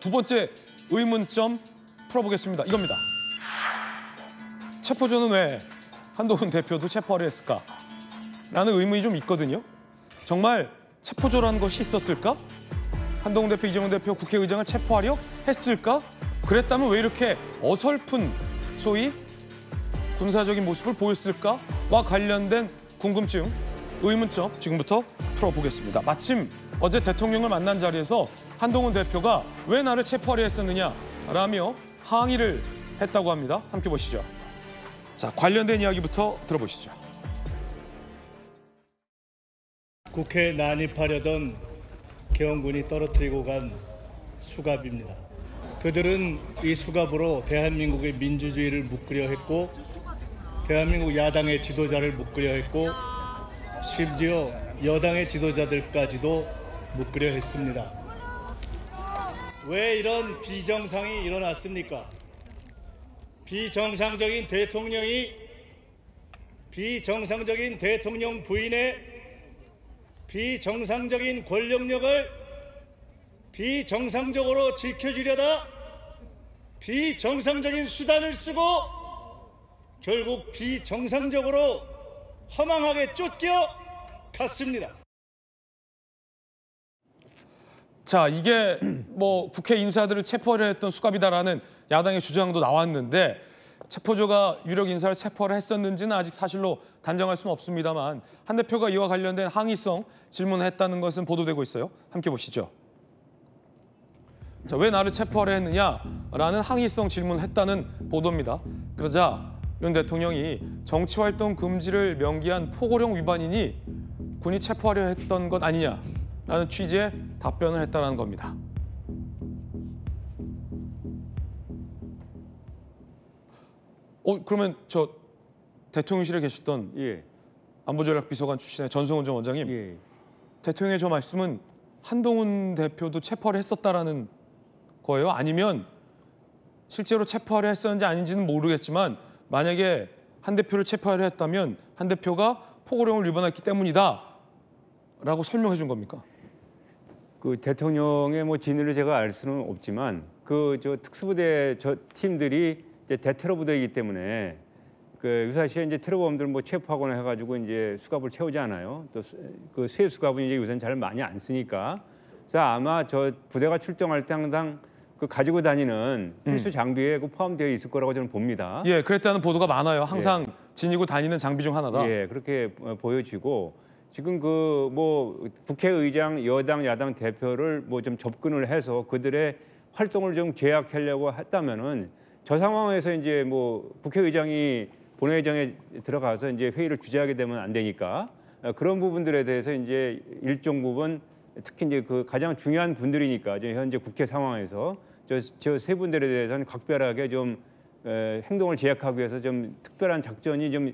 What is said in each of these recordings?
두 번째 의문점 풀어보겠습니다. 이겁니다. 체포조는 왜 한동훈 대표도 체포하려 했을까? 라는 의문이 좀 있거든요. 정말 체포조라는 것이 있었을까? 한동훈 대표, 이재명 대표 국회의장을 체포하려 했을까? 그랬다면 왜 이렇게 어설픈 소위 군사적인 모습을 보였을까와 관련된 궁금증, 의문점 지금부터 풀어보겠습니다. 마침 어제 대통령을 만난 자리에서 한동훈 대표가 왜 나를 체포하려 했었느냐라며 항의를 했다고 합니다. 함께 보시죠. 자, 관련된 이야기부터 들어보시죠. 국회에 난입하려던 계엄군이 떨어뜨리고 간 수갑입니다. 그들은 이 수갑으로 대한민국의 민주주의를 묶으려 했고 대한민국 야당의 지도자를 묶으려 했고 심지어 여당의 지도자들까지도 묶으려 했습니다. 왜 이런 비정상이 일어났습니까? 비정상적인 대통령 부인의 비정상적인 권력력을 비정상적으로 지켜주려다 비정상적인 수단을 쓰고 결국 비정상적으로 허망하게 쫓겨갔습니다. 자, 이게 뭐 국회 인사들을 체포하려 했던 수갑이다라는 야당의 주장도 나왔는데 체포조가 유력 인사를 체포를 했었는지는 아직 사실로 단정할 수는 없습니다만 한 대표가 이와 관련된 항의성 질문을 했다는 것은 보도되고 있어요. 함께 보시죠. 자, 왜 나를 체포하려 했느냐라는 항의성 질문을 했다는 보도입니다. 그러자 윤 대통령이 정치활동 금지를 명기한 포고령 위반이니 군이 체포하려 했던 것 아니냐라는 취지의 답변을 했다는 겁니다. 그러면 저 대통령실에 계셨던 안보전략비서관 출신의 전승훈 전 원장님, 대통령의 저 말씀은 한동훈 대표도 체포하려 했었다라는 거예요? 아니면 실제로 체포하려 했었는지 아닌지는 모르겠지만 만약에 한 대표를 체포하려 했다면 한 대표가 포고령을 위반했기 때문이다라고 설명해 준 겁니까? 그 대통령의 뭐 진위를 제가 알 수는 없지만 그 저 특수부대 저 팀들이 이제 대테러 부대이기 때문에 그 유사시에 이제 테러범들 뭐 체포하거나 해가지고 이제 수갑을 채우지 않아요. 또 그 쇠 수갑은 이제 요새는 잘 많이 안 쓰니까. 그래서 아마 저 부대가 출동할 때 항상 그 가지고 다니는 필수 장비에 그 포함되어 있을 거라고 저는 봅니다. 예, 그랬다는 보도가 많아요. 항상 지니고 다니는 장비 중 하나다. 예, 그렇게 보여지고 지금 그 뭐 국회의장, 여당, 야당 대표를 뭐 좀 접근을 해서 그들의 활동을 좀 제약하려고 했다면은 저 상황에서 이제 뭐 국회의장이 본회의장에 들어가서 이제 회의를 주재하게 되면 안 되니까 그런 부분들에 대해서 이제 일정 부분 특히 이제 그 가장 중요한 분들이니까 현재 국회 상황에서 저 세 분들에 대해서는 각별하게 좀 행동을 제약하기 위해서 좀 특별한 작전이 좀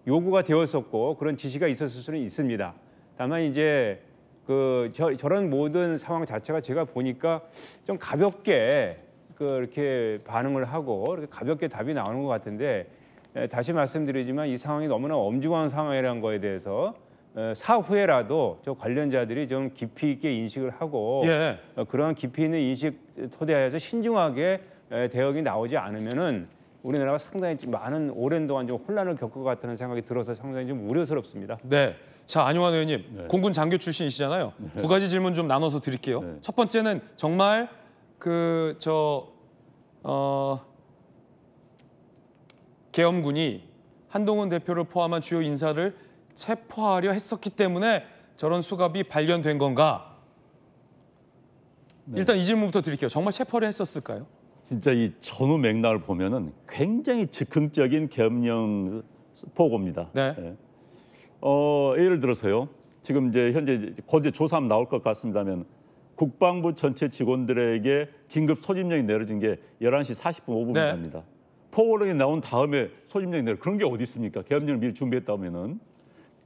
요구가 되었었고 그런 지시가 있었을 수는 있습니다. 다만 이제 그 저런 모든 상황 자체가 제가 보니까 좀 가볍게 이렇게 반응을 하고 이렇게 가볍게 답이 나오는 것 같은데 다시 말씀드리지만 이 상황이 너무나 엄중한 상황이라는 거에 대해서 사후에라도 저 관련자들이 좀 깊이 있게 인식을 하고 그러한 깊이 있는 인식 토대에서 신중하게 대응이 나오지 않으면은 우리나라가 상당히 많은 오랜 동안 좀 혼란을 겪을 것 같다는 생각이 들어서 상당히 좀 우려스럽습니다. 네. 자, 안용환 의원님, 공군 장교 출신이시잖아요. 두 가지 질문 좀 나눠서 드릴게요. 첫 번째는 정말 계엄군이 한동훈 대표를 포함한 주요 인사를 체포하려 했었기 때문에 저런 수갑이 발견된 건가? 일단 이 질문부터 드릴게요. 정말 체포하려 했었을까요? 진짜 이 전후 맥락을 보면은 굉장히 즉흥적인 계엄령 보고입니다. 네. 예를 들어서요. 지금 이제 현재 곧 조사하면 나올 것 같습니다만 국방부 전체 직원들에게 긴급 소집령이 내려진 게 11시 40분 5분입니다. 포고령이 나온 다음에 소집령이 내려 그런 게 어디 있습니까? 계엄령을 미리 준비했다면은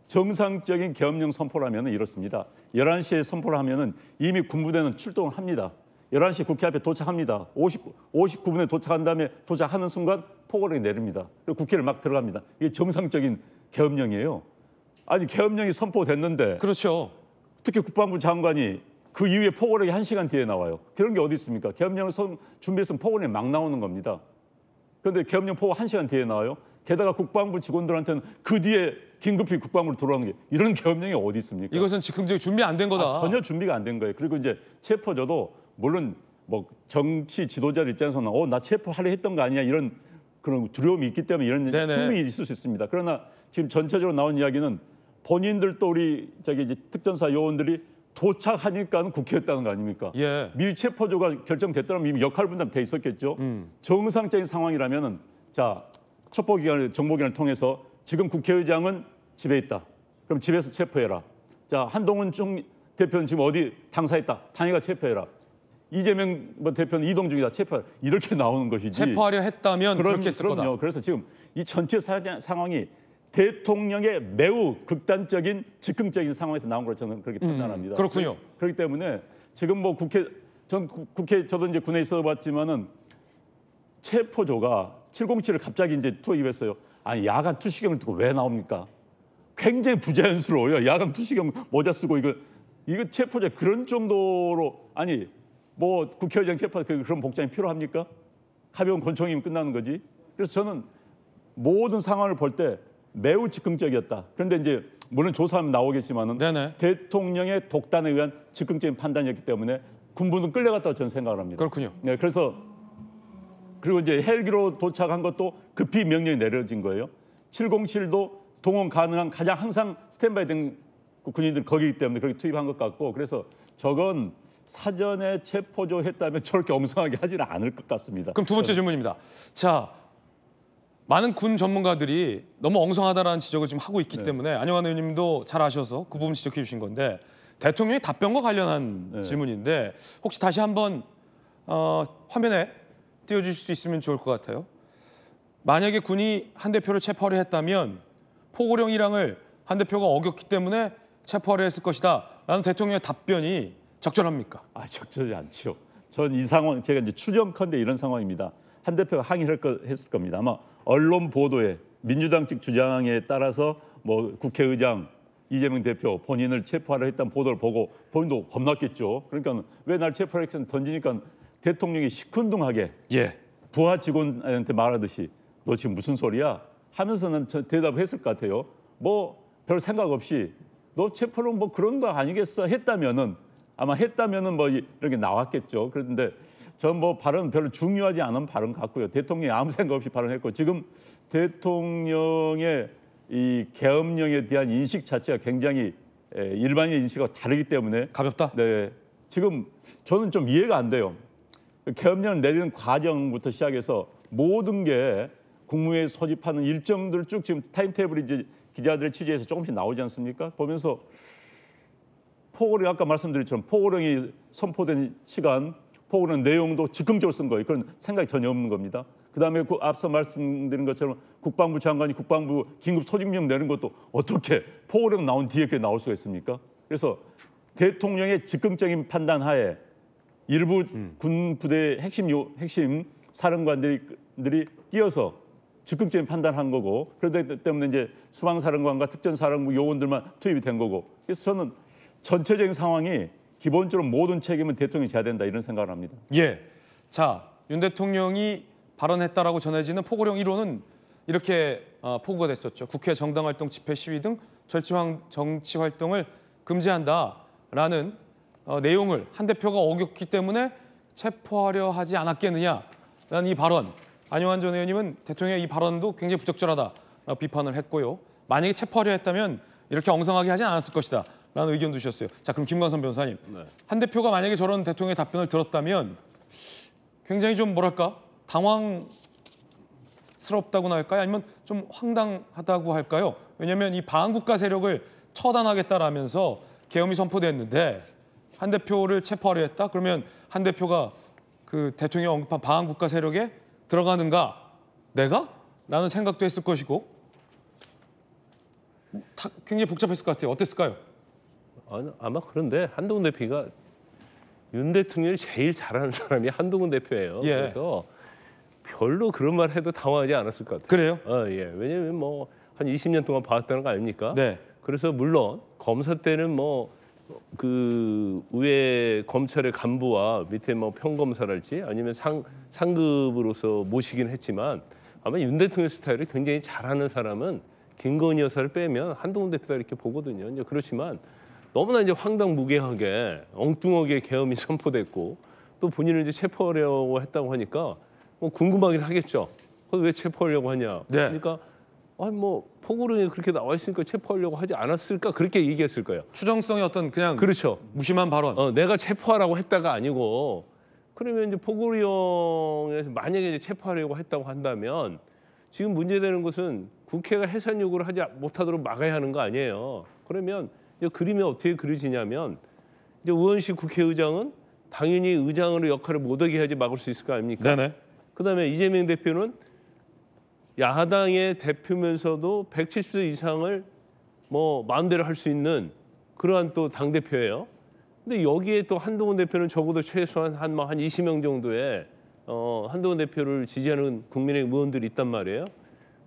정상적인 계엄령 선포라면 이렇습니다. 11시에 선포를 하면은 이미 군부대는 출동을 합니다. 11시 국회 앞에 도착합니다. 59분에 도착한 다음에 도착하는 순간 포고령이 내립니다. 그리고 국회를 막 들어갑니다. 이게 정상적인 계엄령이에요. 아니 계엄령이 선포됐는데 그렇죠. 특히 국방부 장관이 그 이후에 포고령이 1시간 뒤에 나와요. 그런 게 어디 있습니까? 계엄령을 준비했으면 포고령이 막 나오는 겁니다. 그런데 계엄령 포고 1시간 뒤에 나와요. 게다가 국방부 직원들한테는 그 뒤에 긴급히 국방부로 들어오는 게 이런 계엄령이 어디 있습니까? 이것은 즉흥적인 준비 안 된 거다. 전혀 준비가 안 된 거예요. 그리고 이제 체포조도 물론 뭐 정치 지도자들 입장에서는 나 체포하려 했던 거 아니야 이런 그런 두려움이 있기 때문에 이런 네네. 충분히 있을 수 있습니다. 그러나 지금 전체적으로 나온 이야기는 본인들도 우리 이제 특전사 요원들이 도착하니까는 국회였다는 거 아닙니까? 예. 미리 체포조가 결정됐다면 이미 역할 분담 돼 있었겠죠. 정상적인 상황이라면은 자 첩보기관을 정보기관을 통해서 지금 국회의장은 집에 있다. 그럼 집에서 체포해라. 자 한동훈 대표는 지금 어디 당사했다. 당해가 체포해라. 이재명 대표는 이동 중이다. 체포해라. 이렇게 나오는 것이지. 체포하려 했다면 그렇게 했을 거다. 그럼요. 그래서 지금 이 전체 상황이 대통령의 매우 극단적인 즉흥적인 상황에서 나온 걸 저는 그렇게 판단합니다. 그렇군요. 그렇기 때문에 지금 뭐 국회 저도 이제 군에 있어봤지만은 체포조가 707을 갑자기 이제 투입했어요. 아니 야간 투시경을 두고 왜 나옵니까? 굉장히 부자연스러워요. 야간 투시경 모자 쓰고 이거 체포자 그런 정도로 아니 뭐 국회의장 체포 그런 복장이 필요합니까? 가벼운 권총이면 끝나는 거지. 그래서 저는 모든 상황을 볼 때 매우 즉흥적이었다. 그런데 이제 물론 조사하면 나오겠지만은 네네. 대통령의 독단에 의한 즉흥적인 판단이었기 때문에 군부는 끌려갔다고 저는 생각을 합니다. 그렇군요. 네, 그래서 그리고 이제 헬기로 도착한 것도 급히 명령이 내려진 거예요. 707도 동원 가능한 가장 항상 스탠바이 된 군인들 거기이기 때문에 그렇게 투입한 것 같고 그래서 저건 사전에 체포조 했다면 저렇게 엉성하게 하지는 않을 것 같습니다. 그럼 두 번째 질문입니다. 자, 많은 군 전문가들이 너무 엉성하다라는 지적을 지금 하고 있기 네. 때문에 안영환 의원님도 잘 아셔서 그 부분 지적해 주신 건데 대통령의 답변과 관련한 네. 질문인데 혹시 다시 한번 화면에 띄워주실 수 있으면 좋을 것 같아요. 만약에 군이 한 대표를 체포하려 했다면 포고령 1항을 한 대표가 어겼기 때문에 체포하려 했을 것이다 라는 대통령의 답변이 적절합니까? 적절하지 않죠. 전 이 상황 제가 이제 추정컨대 이런 상황입니다. 한 대표가 항의를 했을 겁니다. 아마 언론 보도에 민주당 측 주장에 따라서 뭐 국회의장 이재명 대표 본인을 체포하려 했다는 보도를 보고 본인도 겁났겠죠. 그러니까 왜 날 체포하려 했을 던지니까 대통령이 시큰둥하게 예. 부하 직원한테 말하듯이 너 지금 무슨 소리야? 하면서는 대답했을 것 같아요. 뭐 별 생각 없이 너 체포는 뭐 그런 거 아니겠어? 했다면은 아마 했다면은 뭐 이렇게 나왔겠죠. 그런데 전 뭐 발언 별로 중요하지 않은 발언 같고요. 대통령이 아무 생각 없이 발언했고 지금 대통령의 이 계엄령에 대한 인식 자체가 굉장히 일반인의 인식과 다르기 때문에 가볍다? 네. 지금 저는 좀 이해가 안 돼요. 계엄령을 내리는 과정부터 시작해서 모든 게 국무회에 소집하는 일정들 쭉 지금 타임테이블이 이제 기자들의 취재에서 조금씩 나오지 않습니까? 보면서 포고령 아까 말씀드렸처럼 포고령이 선포된 시간, 포고령 내용도 즉흥적으로 쓴 거예요. 그런 생각이 전혀 없는 겁니다. 그다음에 앞서 말씀드린 것처럼 국방부 장관이 국방부 긴급 소집령 내는 것도 어떻게 포고령 나온 뒤에 그게 나올 수가 있습니까? 그래서 대통령의 즉흥적인 판단하에 일부 군 부대의 핵심 사령관들이 끼어서 즉흥적인 판단한 거고 그렇기 때문에 이제 수방사령관과 특전사령부 요원들만 투입이 된 거고 그래서 저는 전체적인 상황이 기본적으로 모든 책임은 대통령이 져야 된다 이런 생각을 합니다. 예. 자, 윤 대통령이 발언했다라고 전해지는 포고령 1호는 이렇게 포고가 됐었죠. 국회 정당활동, 집회, 시위 등 정치 활동을 금지한다라는 내용을 한 대표가 어겼기 때문에 체포하려 하지 않았겠느냐라는 이 발언. 안영환 전 의원님은 대통령의 이 발언도 굉장히 부적절하다라고 비판을 했고요. 만약에 체포하려 했다면 이렇게 엉성하게 하지 않았을 것이다 라는 의견도 주셨어요. 자, 그럼 김광선 변호사님. 네. 한 대표가 만약에 저런 대통령의 답변을 들었다면 굉장히 좀 뭐랄까 당황스럽다고나 할까요? 아니면 좀 황당하다고 할까요? 왜냐하면 이 반국가 세력을 처단하겠다라면서 계엄이 선포됐는데 한 대표를 체포하려 했다? 그러면 한 대표가 그 대통령이 언급한 반국가 세력에 들어가는가? 내가? 라는 생각도 했을 것이고 굉장히 복잡했을 것 같아요. 어땠을까요? 아마 그런데 한동훈 대표가 윤 대통령이 제일 잘하는 사람이 한동훈 대표예요. 예. 그래서 별로 그런 말 해도 당황하지 않았을 것 같아요. 그래요? 예. 왜냐면 뭐 한 20년 동안 봐왔다는 거 아닙니까? 네. 그래서 물론 검사 때는 뭐 그 위에 검찰의 간부와 밑에 뭐 평검사랄지 아니면 상급으로서 모시긴 했지만 아마 윤 대통령 스타일을 굉장히 잘하는 사람은 김건희 여사를 빼면 한동훈 대표다 이렇게 보거든요. 이제 그렇지만 너무나 이제 황당무계하게 엉뚱하게 계엄이 선포됐고 또 본인을 이제 체포하려고 했다고 하니까 뭐 궁금하긴 하겠죠. 그래서 왜 체포하려고 하냐? 네. 그러니까 아니 뭐 포고령에 그렇게 나와 있으니까 체포하려고 하지 않았을까 그렇게 얘기했을 거예요. 추정성의 어떤 그냥 그렇죠. 무심한 발언. 내가 체포하라고 했다가 아니고 그러면 이제 포고령에서 만약에 이제 체포하려고 했다고 한다면 지금 문제되는 것은 국회가 해산 요구를 하지 못하도록 막아야 하는 거 아니에요. 그러면 이제 그림이 어떻게 그려지냐면 이제 우원식 국회의장은 당연히 의장으로 역할을 못하게 해야지 막을 수 있을 거 아닙니까? 네네. 그다음에 이재명 대표는 야당의 대표면서도 170세 이상을 뭐 마음대로 할 수 있는 그러한 또 당 대표예요. 근데 여기에 또 한동훈 대표는 적어도 최소한 한 20명 정도의 한동훈 대표를 지지하는 국민의힘 의원들이 있단 말이에요.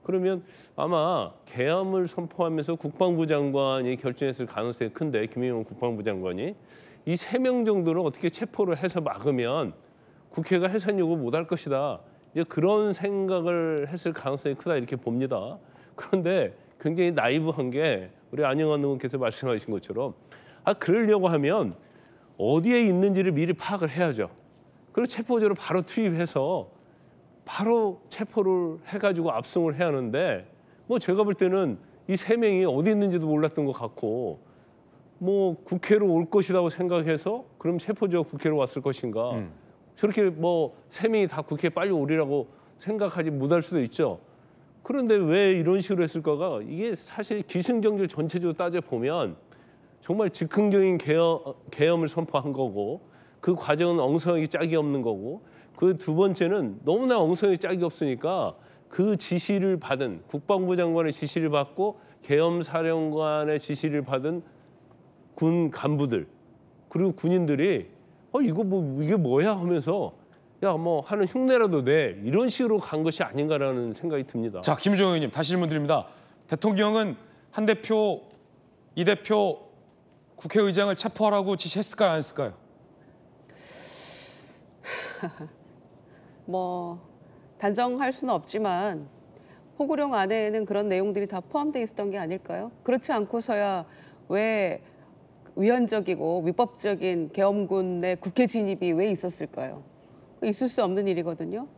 그러면 아마 계엄을 선포하면서 국방부 장관이 결정했을 가능성이 큰데 김영호 국방부 장관이 이 3명 정도를 어떻게 체포를 해서 막으면 국회가 해산 요구 못할 것이다. 이제 그런 생각을 했을 가능성이 크다 이렇게 봅니다. 그런데 굉장히 나이브한 게 우리 안영환 의원께서 말씀하신 것처럼 그러려고 하면 어디에 있는지를 미리 파악을 해야죠. 그리고 체포조를 바로 투입해서 바로 체포를 해가지고 압송을 해야 하는데 뭐 제가 볼 때는 이 3명이 어디 있는지도 몰랐던 것 같고 뭐 국회로 올 것이라고 생각해서 그럼 체포조가 국회로 왔을 것인가 저렇게 뭐 3명이 다 국회에 빨리 오리라고 생각하지 못할 수도 있죠. 그런데 왜 이런 식으로 했을까가 이게 사실 기승전결 전체적으로 따져보면 정말 즉흥적인 계엄을 선포한 거고 그 과정은 엉성하게 짝이 없는 거고 그 두 번째는 너무나 엉성하게 짝이 없으니까 그 지시를 받은 국방부 장관의 지시를 받고 계엄사령관의 지시를 받은 군 간부들 그리고 군인들이 이게 뭐야 하면서 야 뭐 하는 흉내라도 내 이런 식으로 간 것이 아닌가라는 생각이 듭니다. 자, 김주영 의원님 다시 질문 드립니다. 대통령은 한 대표, 이 대표 국회의장을 체포하라고 지시했을까요, 안 했을까요? 뭐 단정할 수는 없지만 포고령 안에는 그런 내용들이 다 포함되어 있었던 게 아닐까요? 그렇지 않고서야 왜 위헌적이고 위법적인 계엄군의 국회 진입이 왜 있었을까요? 있을 수 없는 일이거든요.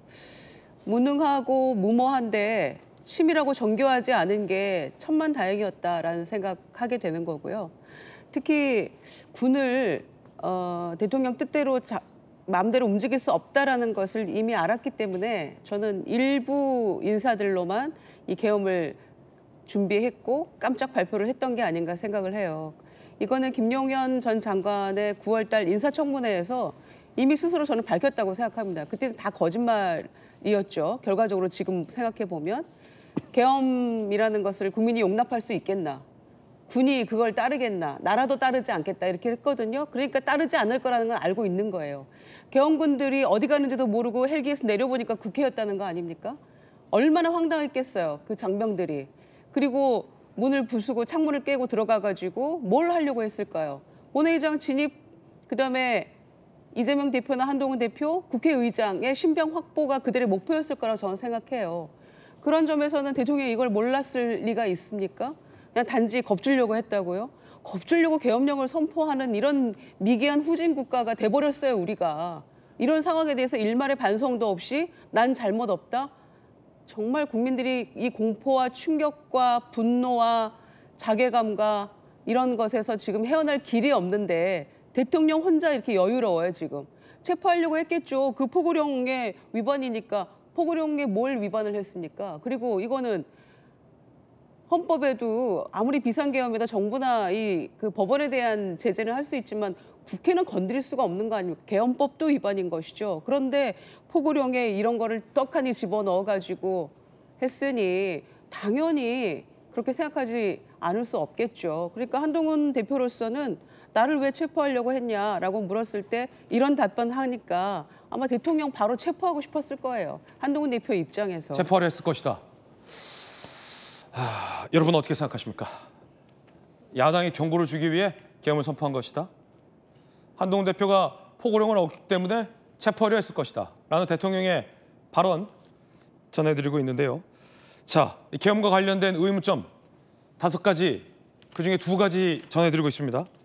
무능하고 무모한데 치밀하고 정교하지 않은 게 천만다행이었다라는 생각하게 되는 거고요. 특히 군을 대통령 뜻대로 마음대로 움직일 수 없다라는 것을 이미 알았기 때문에 저는 일부 인사들로만 이 계엄을 준비했고 깜짝 발표를 했던 게 아닌가 생각을 해요. 이거는 김용현 전 장관의 9월달 인사청문회에서 이미 스스로 저는 밝혔다고 생각합니다. 그때는 다 거짓말이었죠. 결과적으로 지금 생각해 보면 계엄이라는 것을 국민이 용납할 수 있겠나? 군이 그걸 따르겠나? 나라도 따르지 않겠다 이렇게 했거든요. 그러니까 따르지 않을 거라는 건 알고 있는 거예요. 계엄군들이 어디 가는지도 모르고 헬기에서 내려보니까 국회였다는 거 아닙니까? 얼마나 황당했겠어요. 그 장병들이. 그리고 문을 부수고 창문을 깨고 들어가가지고 뭘 하려고 했을까요? 본회의장 진입, 그다음에 이재명 대표나 한동훈 대표, 국회의장의 신병 확보가 그들의 목표였을 거라고 저는 생각해요. 그런 점에서는 대통령이 이걸 몰랐을 리가 있습니까? 그냥 단지 겁주려고 했다고요? 겁주려고 계엄령을 선포하는 이런 미개한 후진 국가가 돼버렸어요, 우리가. 이런 상황에 대해서 일말의 반성도 없이 난 잘못 없다? 정말 국민들이 이 공포와 충격과 분노와 자괴감과 이런 것에서 지금 헤어날 길이 없는데 대통령 혼자 이렇게 여유로워요, 지금. 체포하려고 했겠죠. 그 포고령의 위반이니까. 포고령에 뭘 위반을 했습니까? 그리고 이거는 헌법에도 아무리 비상계엄에다 정부나 그 법원에 대한 제재는 할 수 있지만 국회는 건드릴 수가 없는 거 아닙니까? 계엄법도 위반인 것이죠. 그런데 포고령에 이런 거를 떡하니 집어넣어가지고 했으니 당연히 그렇게 생각하지 않을 수 없겠죠. 그러니까 한동훈 대표로서는 나를 왜 체포하려고 했냐라고 물었을 때 이런 답변하니까 아마 대통령 바로 체포하고 싶었을 거예요. 한동훈 대표 입장에서. 체포하려 했을 것이다. 여러분 어떻게 생각하십니까? 야당이 경고를 주기 위해 계엄을 선포한 것이다. 한동훈 대표가 포고령을 어겼기 때문에 체포하려 했을 것이다. 라는 대통령의 발언 전해드리고 있는데요. 자, 이 계엄과 관련된 의문점 5가지, 그중에 2가지 전해드리고 있습니다.